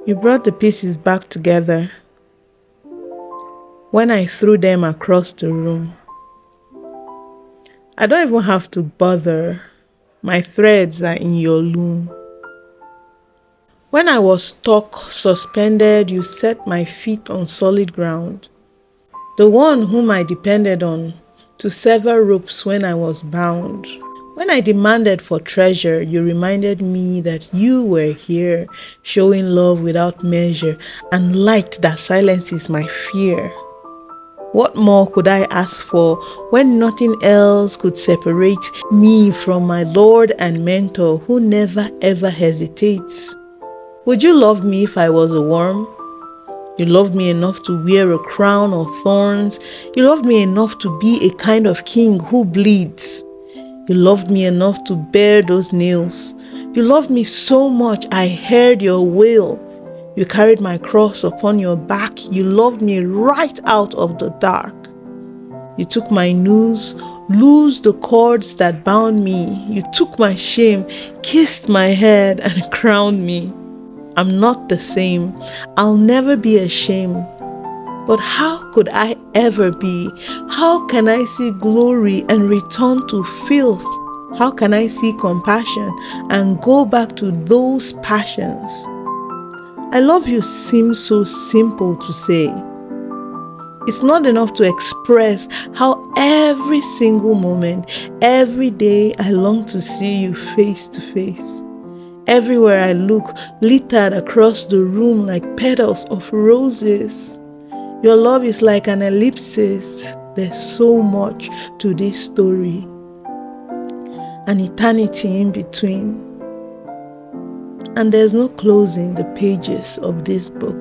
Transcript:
You brought the pieces back together when I threw them across the room. I don't even have to bother. My threads are in your loom. When I was stuck, suspended, you set my feet on solid ground. The one whom I depended on to sever ropes when I was bound. When I demanded for treasure, you reminded me that you were here, showing love without measure and light that silences my fear. What more could I ask for when nothing else could separate me from my Lord and mentor who never ever hesitates? Would you love me if I was a worm? You loved me enough to wear a crown of thorns. You loved me enough to be a kind of king who bleeds. You loved me enough to bear those nails. You loved me so much I heard your wail. You carried my cross upon your back. You loved me right out of the dark. You took my noose, loosed the cords that bound me. You took my shame, kissed my head, and crowned me. I'm not the same. I'll never be ashamed. But how could I ever be? How can I see glory and return to filth? How can I see compassion and go back to those passions? I love you seems so simple to say. It's not enough to express how every single moment, every day I long to see you face to face. Everywhere I look, littered across the room like petals of roses. Your love is like an ellipsis. There's so much to this story. An eternity in between. And there's no closing the pages of this book.